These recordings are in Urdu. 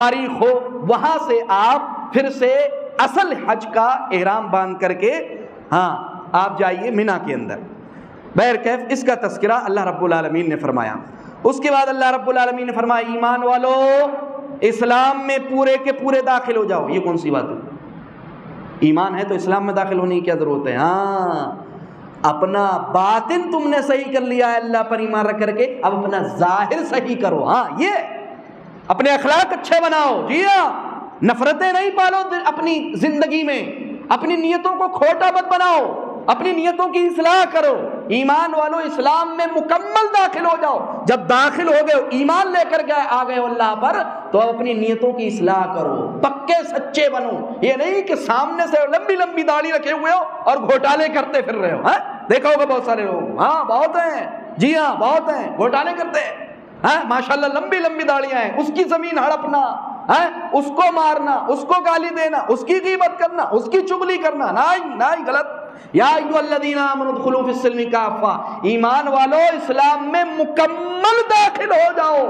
تاریخ ہو وہاں سے آپ پھر سے اصل حج کا احرام باندھ کر کے آپ جائیے مینا کے اندر۔ بہرکیف اس کا تذکرہ اللہ رب العالمین نے فرمایا۔ اس کے بعد اللہ رب العالمین نے فرمایا ایمان والو اسلام میں پورے کے پورے داخل ہو جاؤ۔ یہ کون سی بات ہے؟ ایمان ہے تو اسلام میں داخل ہونے کی کیا ضرورت ہے؟ اپنا باطن تم نے صحیح کر لیا ہے اللہ پر ایمان رکھ کر کے، اب اپنا ظاہر صحیح کرو۔ یہ اپنے اخلاق اچھے بناؤ، جی نفرتیں نہیں پالو اپنی زندگی میں، اپنی نیتوں کو کھوٹا مت بناؤ، اپنی نیتوں کی اصلاح کرو۔ ایمان والو اسلام میں مکمل داخل ہو جاؤ۔ جب داخل ہو گئے ایمان لے کر آ گئے اللہ پر، تو اپنی نیتوں کی اصلاح کرو، پکے سچے بنو۔ یہ نہیں کہ سامنے سے لمبی لمبی داڑھی رکھے ہوئے ہو اور گھوٹالے کرتے پھر رہے ہو۔ دیکھا ہوگا بہت سارے لوگ، بہت ہیں، جی بہت ہیں، گھوٹالے کرتے ہیں، ماشاءاللہ لمبی لمبی داڑیاں ہیں، اس کی زمین ہڑپنا، اس کو مارنا، اس کو گالی دینا، اس کی غیبت کرنا، اس کی چغلی کرنا، نہیں غلط۔ یا ایھا الذین آمنوا ادخلوا فی السلم کافہ، ایمان والو اسلام میں مکمل داخل ہو جاؤ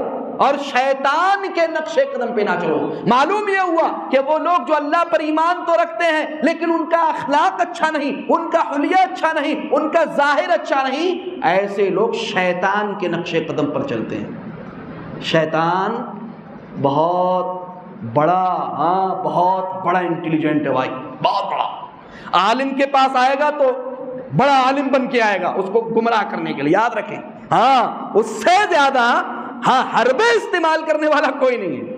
اور شیطان کے نقش قدم پہ نہ چلو۔ معلوم یہ ہوا کہ وہ لوگ جو اللہ پر ایمان تو رکھتے ہیں لیکن ان کا اخلاق اچھا نہیں، ان کا حلیہ اچھا نہیں، ان کا ظاہر اچھا نہیں، ایسے لوگ شیطان کے نقش قدم پر چلتے ہیں۔ شیطان بہت بڑا انٹیلیجنٹ ہے بھائی، بہت بڑا۔ عالم کے پاس آئے گا تو بڑا عالم بن کے آئے گا اس کو گمراہ کرنے کے لیے، یاد رکھیں۔ اس سے زیادہ حربے استعمال کرنے والا کوئی نہیں ہے۔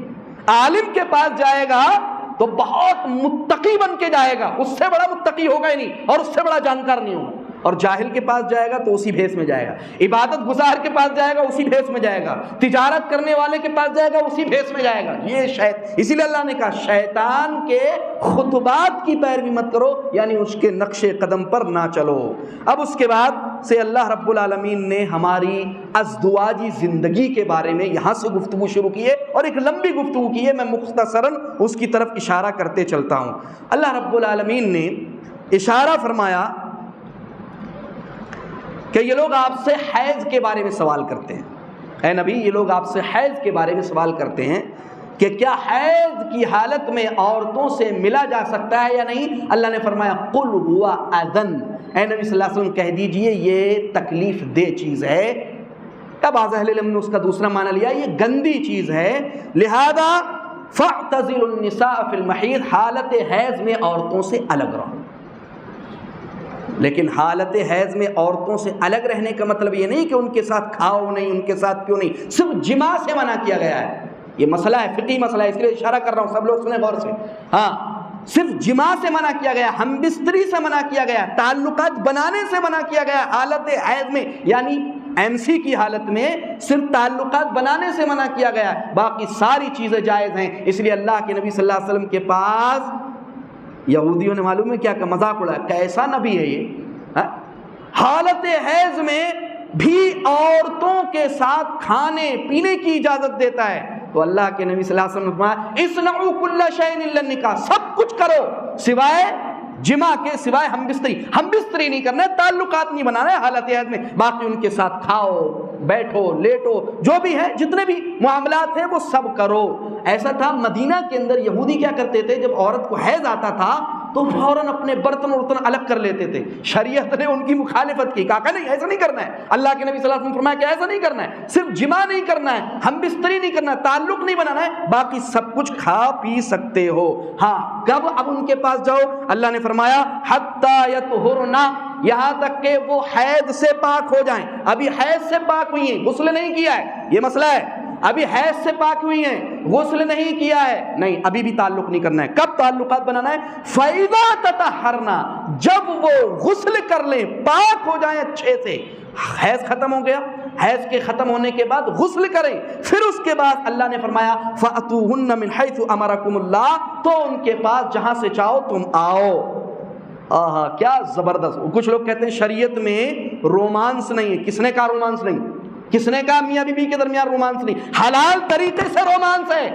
عالم کے پاس جائے گا تو بہت متقی بن کے جائے گا، اس سے بڑا متقی ہوگا ہی نہیں اور اس سے بڑا جانکار نہیں ہوگا۔ اور جاہل کے پاس جائے گا تو اسی بھیس میں جائے گا، عبادت گزار کے پاس جائے گا اسی بھیس میں جائے گا، تجارت کرنے والے کے پاس جائے گا اسی بھیس میں جائے گا۔ یہ اسی لیے اللہ نے کہا شیطان کے خطبات کی پیروی مت کرو، یعنی اس کے نقش قدم پر نہ چلو۔ اب اس کے بعد سے اللہ رب العالمین نے ہماری ازدواجی زندگی کے بارے میں یہاں سے گفتگو شروع کی ہے اور ایک لمبی گفتگو کی ہے، میں مختصراً اس کی طرف اشارہ کرتے چلتا ہوں۔ اللہ رب العالمین نے اشارہ فرمایا کہ یہ لوگ آپ سے حیض کے بارے میں سوال کرتے ہیں۔ اے نبی، یہ لوگ آپ سے حیض کے بارے میں سوال کرتے ہیں کہ کیا حیض کی حالت میں عورتوں سے ملا جا سکتا ہے یا نہیں؟ اللہ نے فرمایا قل ہوا اذن، اے نبی صلی اللہ علیہ وسلم کہہ دیجئے یہ تکلیف دہ چیز ہے۔ اب بعض اہل علم نے اس کا دوسرا معنی لیا یہ گندی چیز ہے، لہذا فاعتزلوا النساء فی المحیض، حالت حیض میں عورتوں سے الگ رہو۔ لیکن حالت حیض میں عورتوں سے الگ رہنے کا مطلب یہ نہیں کہ ان کے ساتھ کھاؤ نہیں، ان کے ساتھ پیو نہیں، صرف جماع سے منع کیا گیا ہے۔ یہ مسئلہ ہے، فقہی مسئلہ ہے، اس لیے اشارہ کر رہا ہوں، سب لوگ سنیں غور سے۔ صرف جماع سے منع کیا گیا، ہم بستری سے منع کیا گیا، تعلقات بنانے سے منع کیا گیا حالت حیض میں، یعنی MC کی حالت میں صرف تعلقات بنانے سے منع کیا گیا، باقی ساری چیزیں جائز ہیں۔ اس لیے اللہ کے نبی صلی اللہ علیہ وسلم کے پاس یہودیوں نے معلوم ہے کیا کہ مذاق اڑایا، کیسا نبی ہے یہ، حالت حیض میں بھی عورتوں کے ساتھ کھانے پینے کی اجازت دیتا ہے۔ تو اللہ کے نبی صلی اللہ علیہ وسلم نے فرمایا اصنعوا کل شیء الا النکاح، سب کچھ کرو سوائے جماع کے، سوائے ہم بستری نہیں کرنا ہے، تعلقات نہیں بنانا ہے حالت حیض میں، باقی ان کے ساتھ کھاؤ بیٹھو لیٹو جو بھی ہے، جتنے بھی معاملات ہیں وہ سب کرو۔ ایسا تھا مدینہ کے اندر یہودی کیا کرتے تھے، جب عورت کو حیض آتا تھا تو فوراً اپنے برتن الگ کر لیتے تھے۔ شریعت نے ان کی مخالفت کی، کہا نہیں ایسا نہیں کرنا ہے۔ اللہ کے نبی صلی اللہ علیہ وسلم فرمایا کہ ایسا نہیں کرنا ہے، صرف جماع نہیں کرنا ہے، ہم بستری نہیں کرنا ہے، تعلق نہیں بنانا ہے، باقی سب کچھ کھا پی سکتے ہو۔ کب؟ اب ان کے پاس جاؤ، اللہ نے فرمایا حتی یطہرن، یہاں تک کہ وہ حیض سے پاک ہو جائیں۔ ابھی حیض سے پاک ہوئی ہیں، غسل نہیں کیا ہے، یہ مسئلہ ہے، ابھی حیض سے پاک ہوئی ہیں، غسل نہیں کیا ہے، نہیں ابھی بھی تعلق نہیں کرنا ہے۔ کب تعلقات بنانا ہے؟ فَإِذَا تَطَهَّرْنَا، جب وہ غسل کر لیں، پاک ہو جائیں اچھے سے، حیض ختم ہو گیا، حیض کے ختم ہونے کے بعد غسل کریں، پھر اس کے بعد اللہ نے فرمایا فَأْتُوهُنَّ مِنْ حَيْثُ أَمَرَكُمُ اللَّهُ، تو ان کے پاس جہاں سے چاہو تم آؤ۔ کیا زبردست! کچھ لوگ کہتے ہیں شریعت میں رومانس نہیں ہے، کس نے کہا رومانس نہیں؟ کس نے کہا میاں بیوی کے درمیان رومانس نہیں؟ حلال طریقے سے رومانس ہے۔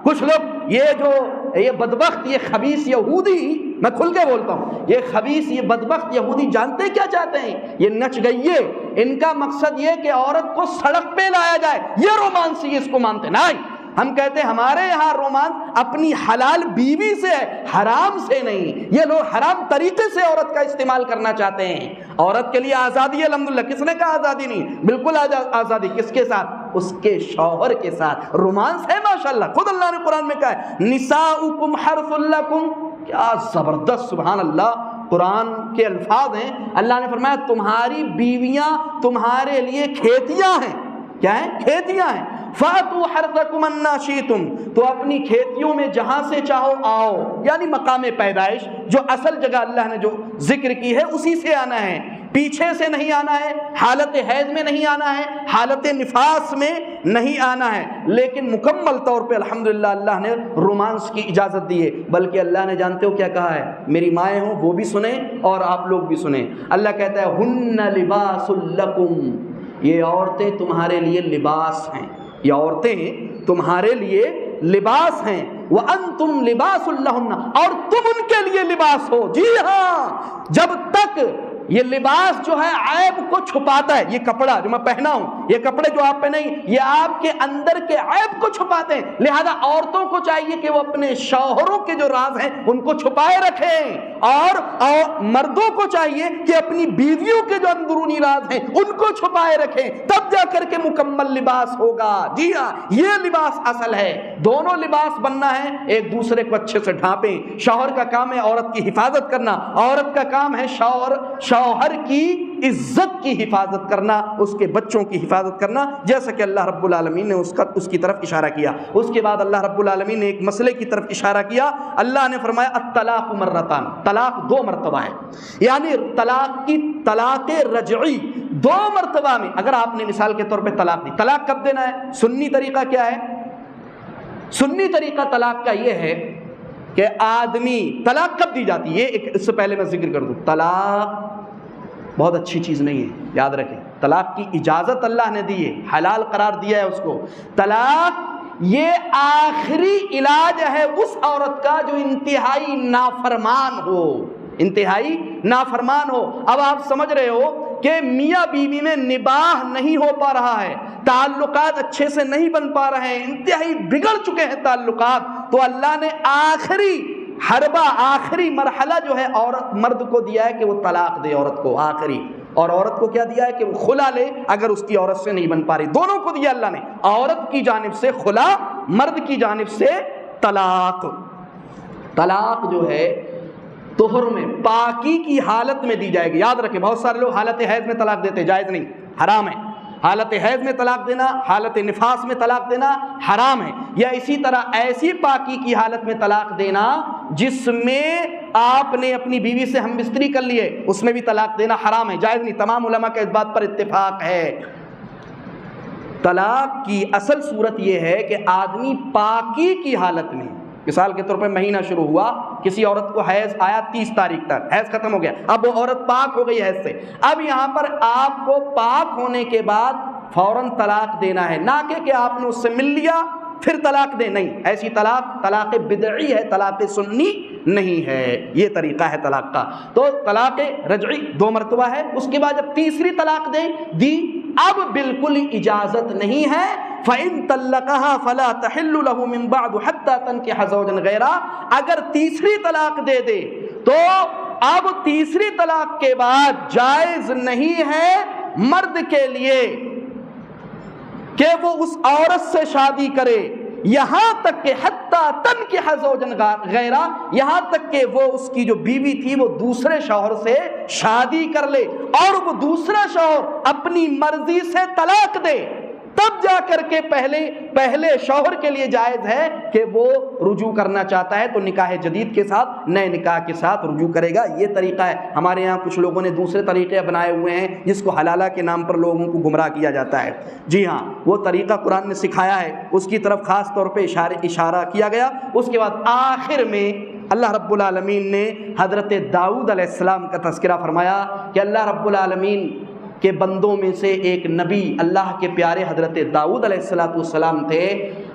کچھ لوگ یہ بدبخت، یہ خبیث یہودی، میں کھل کے بولتا ہوں، یہ خبیث یہ بدبخت یہودی جانتے کیا چاہتے ہیں؟ یہ نچ گئیے، ان کا مقصد یہ کہ عورت کو سڑک پہ لایا جائے، یہ رومانس، یہ اس کو مانتے نہیں۔ ہم کہتے ہیں ہمارے یہاں رومانس اپنی حلال بیوی سے ہے، حرام سے نہیں۔ یہ لوگ حرام طریقے سے عورت کا استعمال کرنا چاہتے ہیں۔ عورت کے لیے آزادی ہے الحمدللہ، کس نے کہا آزادی نہیں؟ بالکل آزادی، کس کے ساتھ؟ اس کے شوہر کے ساتھ۔ رومانس ہے ماشاءاللہ، خود اللہ نے قرآن میں کہا ہے نساؤکم حرث لکم، کیا زبردست سبحان اللہ قرآن کے الفاظ ہیں۔ اللہ نے فرمایا تمہاری بیویاں تمہارے لیے کھیتیاں ہیں۔ کیا ہیں؟ کھیتیاں ہیں۔ فَأْتُوا حَرْثَكُمْ أَنَّا شِئْتُمْ، تو اپنی کھیتیوں میں جہاں سے چاہو آؤ، یعنی مقام پیدائش جو اصل جگہ اللہ نے جو ذکر کی ہے اسی سے آنا ہے، پیچھے سے نہیں آنا ہے، حالت حیض میں نہیں آنا ہے، حالت نفاس میں نہیں آنا ہے۔ لیکن مکمل طور پہ الحمدللہ اللہ نے رومانس کی اجازت دی ہے، بلکہ اللہ نے جانتے ہو کیا کہا ہے؟ میری مائیں ہوں وہ بھی سنیں اور آپ لوگ بھی سنیں۔ اللہ کہتا ہے ہن لباس لکم، یہ عورتیں تمہارے لیے لباس ہیں، یہ عورتیں تمہارے لیے لباس ہیں، وَأَنْتُمْ لِبَاسٌ لَهُنَّ، اور تم ان کے لیے لباس ہو۔ جی ہاں، جب تک یہ لباس جو ہے عیب کو چھپاتا ہے، یہ کپڑا جو میں پہنا ہوں، یہ کپڑے جو آپ پہنے یہ آپ کے اندر کے عیب کو چھپاتے ہیں، لہذا عورتوں کو چاہیے کہ وہ اپنے شوہروں کے جو راز ہیں ان کو چھپائے رکھیں، اور مردوں کو چاہیے کہ اپنی بیویوں کے جو اندرونی راز ہیں ان کو چھپائے رکھیں، تب جا کر کے مکمل لباس ہوگا۔ جی ہاں، یہ لباس اصل ہے، دونوں لباس بننا ہے، ایک دوسرے کو اچھے سے ڈھانپیں۔ شوہر کا کام ہے عورت کی حفاظت کرنا، عورت کا کام ہے شوہر کی عزت کی حفاظت کرنا، اس کے بچوں کی حفاظت کرنا، جیسا کہ اللہ رب العالمین نے اس کی طرف اشارہ کیا۔ اس کے بعد اللہ رب العالمین نے ایک مسئلے کی طرف اشارہ کیا، اللہ نے فرمایا الطلاق مرتان، طلاق 2 مرتبہ ہے، یعنی طلاق رجعی 2 مرتبہ میں۔ اگر آپ نے مثال کے طور پہ طلاق دی، طلاق کب دینا ہے؟ سنی طریقہ کیا ہے؟ سنی طریقہ طلاق کا یہ ہے کہ آدمی طلاق کب دی جاتی ہے؟ اس سے پہلے میں ذکر کر دوں، طلاق بہت اچھی چیز نہیں ہے، یاد رکھیں، طلاق کی اجازت اللہ نے دی ہے، حلال قرار دیا ہے اس کو۔ طلاق یہ آخری علاج ہے اس عورت کا جو انتہائی نافرمان ہو، انتہائی نافرمان ہو۔ اب آپ سمجھ رہے ہو کہ میاں بیوی میں نباہ نہیں ہو پا رہا ہے، تعلقات اچھے سے نہیں بن پا رہے ہیں، انتہائی بگڑ چکے ہیں تعلقات، تو اللہ نے آخری حربہ، آخری مرحلہ جو ہے عورت مرد کو دیا ہے کہ وہ طلاق دے عورت کو آخری، اور عورت کو کیا دیا ہے کہ وہ خلا لے اگر اس کی عورت سے نہیں بن پا رہی۔ دونوں کو دیا اللہ نے، عورت کی جانب سے خلا، مرد کی جانب سے طلاق۔ طلاق جو ہے طہر میں، پاکی کی حالت میں دی جائے گی۔ یاد رکھیں، بہت سارے لوگ حالت حیض میں طلاق دیتے، جائز نہیں، حرام ہے۔ حالت حیض میں طلاق دینا، حالت نفاس میں طلاق دینا حرام ہے، یا اسی طرح ایسی پاکی کی حالت میں طلاق دینا جس میں آپ نے اپنی بیوی سے ہم بستری کر لیے، اس میں بھی طلاق دینا حرام ہے، جائز نہیں۔ تمام علماء کا اس بات پر اتفاق ہے۔ طلاق کی اصل صورت یہ ہے کہ آدمی پاکی کی حالت میں، مثال کے طور پر مہینہ شروع ہوا، کسی عورت کو حیض آیا 30 تاریخ تک، حیض ختم ہو گیا، اب وہ عورت پاک ہو گئی حیض سے، اب یہاں پر آپ کو پاک ہونے کے بعد فوراً طلاق دینا ہے، نہ کہ آپ نے اس سے مل لیا پھر طلاق دے، نہیں، ایسی طلاق بدعی ہے، طلاق سنی نہیں ہے، یہ طریقہ ہے طلاق کا۔ تو طلاق رجعی 2 مرتبہ ہے، اس کے بعد جب تیسری طلاق دی اب بالکل اجازت نہیں ہے، فَإِن طَلَّقَهَا فَلَا تَحِلُّ لَهُ مِن بَعْدُ حَتَّى تَنكِحَ زَوْجًا غَيْرَهُ، اگر تیسری طلاق دے دے تو اب تیسری طلاق کے بعد جائز نہیں ہے مرد کے لیے کہ وہ اس عورت سے شادی کرے، یہاں تک کہ حتیٰ تنکح زوجا غیرہ، یہاں تک کہ وہ اس کی جو بیوی تھی وہ دوسرے شوہر سے شادی کر لے، اور وہ دوسرا شوہر اپنی مرضی سے طلاق دے، تب جا کر کے پہلے شوہر کے لیے جائز ہے کہ وہ رجوع کرنا چاہتا ہے تو نکاح جدید کے ساتھ، نئے نکاح کے ساتھ رجوع کرے گا۔ یہ طریقہ ہے۔ ہمارے یہاں کچھ لوگوں نے دوسرے طریقے بنائے ہوئے ہیں جس کو حلالہ کے نام پر لوگوں کو گمراہ کیا جاتا ہے۔ جی ہاں، وہ طریقہ قرآن نے سکھایا ہے، اس کی طرف خاص طور پہ اشارہ کیا گیا۔ اس کے بعد آخر میں اللہ رب العالمین نے حضرت داؤد علیہ السلام کا تذکرہ فرمایا کہ اللہ رب العالمین کے بندوں میں سے ایک نبی اللہ کے پیارے حضرت داؤد علیہ السلام تھے۔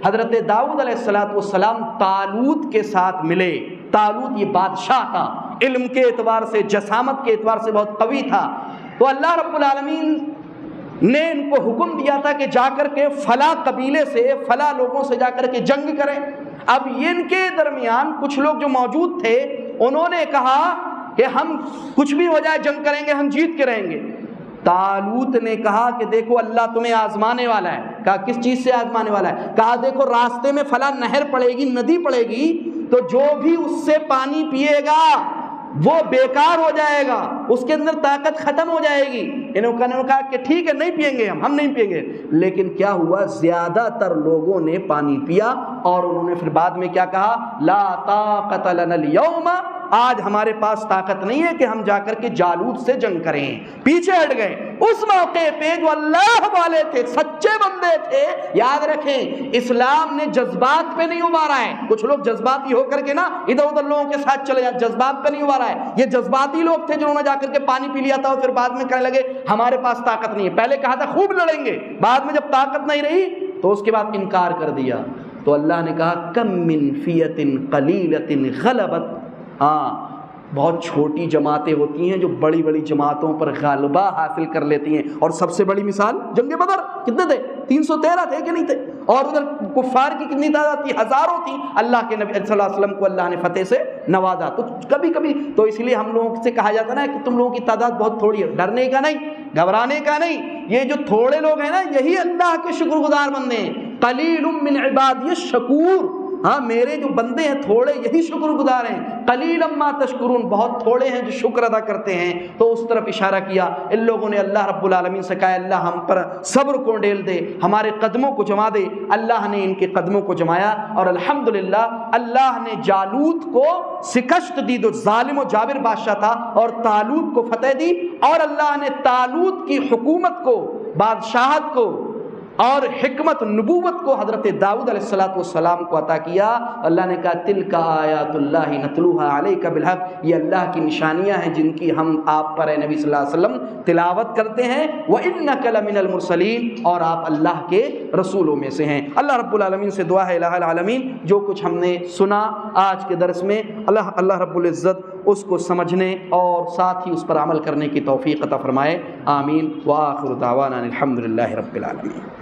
حضرت داؤد علیہ السلام طالوت کے ساتھ ملے۔ طالوت یہ بادشاہ تھا، علم کے اعتبار سے، جسامت کے اعتبار سے بہت قوی تھا۔ تو اللہ رب العالمین نے ان کو حکم دیا تھا کہ جا کر کے فلاں قبیلے سے فلاں لوگوں سے جا کر کے جنگ کریں۔ اب ان کے درمیان کچھ لوگ جو موجود تھے انہوں نے کہا کہ ہم کچھ بھی ہو جائے جنگ کریں گے، ہم جیت کے رہیں گے۔ طالوت نے کہا کہ دیکھو اللہ تمہیں آزمانے والا ہے۔ کہا کس چیز سے آزمانے والا ہے؟ کہا دیکھو راستے میں فلاں نہر پڑے گی، ندی پڑے گی، تو جو بھی اس سے پانی پیے گا وہ بیکار ہو جائے گا، اس کے اندر طاقت ختم ہو جائے گی۔ انہوں نے کہا کہ ٹھیک ہے نہیں پئیں گے، ہم نہیں پئیں گے۔ لیکن کیا ہوا، زیادہ تر لوگوں نے پانی پیا اور انہوں نے پھر بعد میں کیا کہا، لا طاقت لنا اليوم، آج ہمارے پاس طاقت نہیں ہے کہ ہم جا کر کے جالوت سے جنگ کریں، پیچھے ہٹ گئے۔ اس موقع پہ جو اللہ والے تھے، سچے بندے تھے، یاد رکھیں اسلام نے جذبات پہ نہیں ابھارا ہے۔ کچھ لوگ جذباتی ہو کر کے نا ادھر ادھر لوگوں کے ساتھ چلے جاتے، جذبات پہ نہیں ابھارا ہے۔ یہ جذباتی لوگ تھے جنہوں نے جا کر کے پانی پی لیا تھا اور پھر بعد میں کہنے لگے ہمارے پاس طاقت نہیں ہے۔ پہلے کہا تھا خوب لڑیں گے، بعد میں جب طاقت نہیں رہی تو اس کے بعد انکار کر دیا۔ تو اللہ نے کہا کم من فیۃ قلیلۃ غلبت، بہت چھوٹی جماعتیں ہوتی ہیں جو بڑی بڑی جماعتوں پر غلبہ حاصل کر لیتی ہیں۔ اور سب سے بڑی مثال جنگ بدر، کتنے تھے؟ 313 تھے کہ نہیں تھے؟ اور ادھر کفار کی کتنی تعداد تھی؟ ہزاروں تھی۔ اللہ کے نبی صلی اللہ علیہ وسلم کو اللہ نے فتح سے نوازا۔ تو کبھی کبھی تو اس لیے ہم لوگوں سے کہا جاتا نا کہ تم لوگوں کی تعداد بہت تھوڑی ہے، ڈرنے کا نہیں، گھبرانے کا نہیں۔ یہ جو تھوڑے لوگ ہیں نا یہی اللہ کے شکر گزار بندے ہیں۔ قلیل من عبادی الشکور، ہاں میرے جو بندے ہیں تھوڑے یہی شکر گزار ہیں۔ قلیلا ما تشکرون، بہت تھوڑے ہیں جو شکر ادا کرتے ہیں۔ تو اس طرف اشارہ کیا۔ ان لوگوں نے اللہ رب العالمین سے کہا اللہ ہم پر صبر کو ڈیل دے، ہمارے قدموں کو جما دے۔ اللہ نے ان کے قدموں کو جمایا اور الحمدللہ اللہ نے جالوت کو شکست دی، جو ظالم و جابر بادشاہ تھا، اور طالوت کو فتح دی، اور اللہ نے طالوت کی حکومت کو، بادشاہت کو اور حکمت نبوت کو حضرت داؤد علیہ السلام کو عطا کیا۔ اللہ نے کہا تلک آیات اللہ نتلوها علیک بالحق، یہ اللہ کی نشانیاں ہیں جن کی ہم آپ پر اے نبی صلی اللہ علیہ وسلم تلاوت کرتے ہیں۔ وَإِنَّكَ لَمِنَ الْمُرْسَلِينَ، اور آپ اللہ کے رسولوں میں سے ہیں۔ اللہ رب العالمین سے دعا ہے الہ العالمین جو کچھ ہم نے سنا آج کے درس میں، اللہ رب العزت اس کو سمجھنے اور ساتھ ہی اس پر عمل کرنے کی توفیق عطا فرمائے، آمین۔ وآخر دعوانا الحمدللہ رب العالمین۔